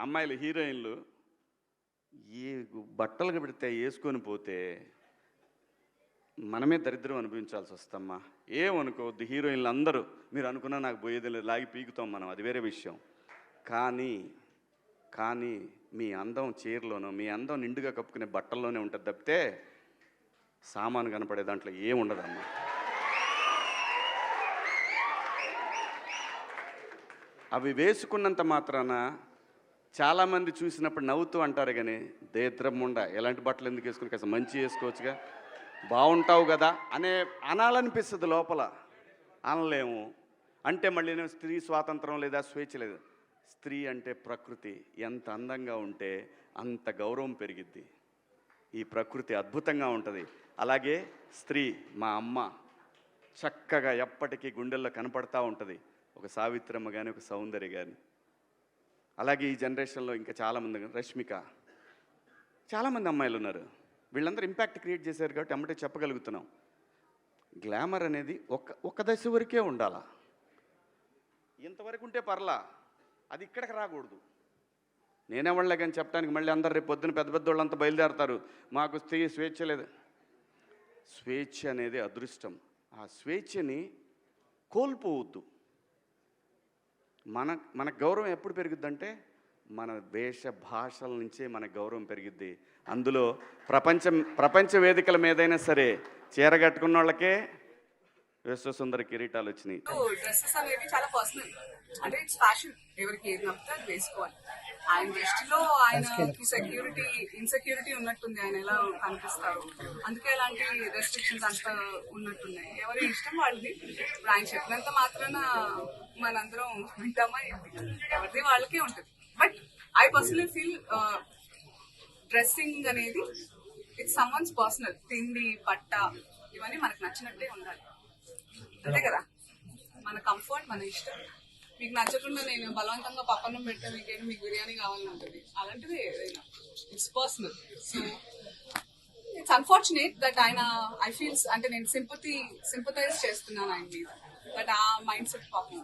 అమ్మాయిలు హీరోయిన్లు ఈ బట్టలు పెడితే వేసుకొని పోతే మనమే దరిద్రం అనుభవించాల్సి వస్తమ్మా. ఏమనుకోవద్దు, హీరోయిన్లు అందరూ మీరు అనుకున్నా నాకు పోయేది లేదు, లాగి పీకుతాం మనం, అది వేరే విషయం. కానీ కానీ మీ అందం చీరలోనో, మీ అందం నిండుగా కప్పుకునే బట్టల్లోనే ఉంటుంది తప్పితే సామాను కనపడే దాంట్లో ఏముండదమ్మా. అవి వేసుకున్నంత మాత్రాన చాలామంది చూసినప్పుడు నవ్వుతూ అంటారు, కానీ దేద్రముండ ఎలాంటి బట్టలు ఎందుకు వేసుకుని కాస్త మంచి వేసుకోవచ్చుగా, బాగుంటావు కదా అనాలనిపిస్తుంది లోపల, అనలేము. అంటే మళ్ళీ స్త్రీ స్వాతంత్రం లేదా స్వేచ్ఛ లేదు. స్త్రీ అంటే ప్రకృతి, ఎంత అందంగా ఉంటే అంత గౌరవం పెరిగిద్ది. ఈ ప్రకృతి అద్భుతంగా ఉంటుంది. అలాగే స్త్రీ మా అమ్మ చక్కగా ఎప్పటికీ గుండెల్లో కనపడతా ఉంటుంది, ఒక సావిత్రమ్మ కానీ ఒక సౌందర్య కానీ. అలాగే ఈ జనరేషన్లో ఇంకా చాలామంది, రష్మిక, చాలామంది అమ్మాయిలు ఉన్నారు. వీళ్ళందరూ ఇంపాక్ట్ క్రియేట్ చేశారు కాబట్టి అమ్మటే చెప్పగలుగుతున్నాం. గ్లామర్ అనేది ఒక దశ వరకే ఉండాలా, ఇంతవరకు ఉంటే పర్లా, అది ఇక్కడికి రాకూడదు. నేనేవాళ్ళే కానీ చెప్పడానికి మళ్ళీ అందరు రేపు పొద్దున పెద్ద పెద్ద వాళ్ళంతా బయలుదేరతారు, మాకు స్త్రీ స్వేచ్ఛ లేదు. స్వేచ్ఛ అనేది అదృష్టం. ఆ స్వేచ్ఛని కోల్పోవద్దు. మన గౌరవం ఎప్పుడు పెరుగుద్దంటే మన వేష భాషల నుంచే మన గౌరవం పెరిగిద్ది. అందులో ప్రపంచ వేదికల మీదైనా సరే చీర కట్టుకున్న వాళ్ళకే విశ్వసుందర కిరీటాలు వచ్చినాయి. డ్రెస్సెస్ అనేవి చాలా పర్సనల్, అంటే ఇట్స్ ఫ్యాషన్, ఎవరికి ఏది నచ్చితే అది వేసుకోవాలి. ఆయన దృష్టిలో ఆయనకి ఇన్సెక్యూరిటీ ఉన్నట్టుంది, ఆయన ఎలా కనిపిస్తారు, అందుకే అలాంటి రెస్ట్రిక్షన్స్ అంతా ఉన్నట్టున్నాయి. ఎవరి ఇష్టం వాళ్ళది. ఇప్పుడు ఆయన చెప్పినంత మాత్రాన మనందరం వింటామా ఏంటి? ఎవరిది వాళ్ళకే ఉంటుంది. But I personally feel dressing అనేది ఇట్స్ సమ్వన్స్ పర్సనల్. తిండి, బట్ట ఇవన్నీ మనకు నచ్చినట్టే ఉండాలి, అంతే కదా. మన కంఫర్ట్, మన ఇష్టం. మీకు నచ్చకుండా నేను బలవంతంగా పక్కన పెట్టా మీకు బిర్యానీ కావాలని ఉంటుంది, అలాంటిది ఏదైనా it's personal. So it's unfortunate that ఆయన ఐ ఫీల్స్, అంటే నేను సింపథైజ్ చేస్తున్నాను ఆయన మీద, బట్ ఆ మైండ్ సెట్ పాపం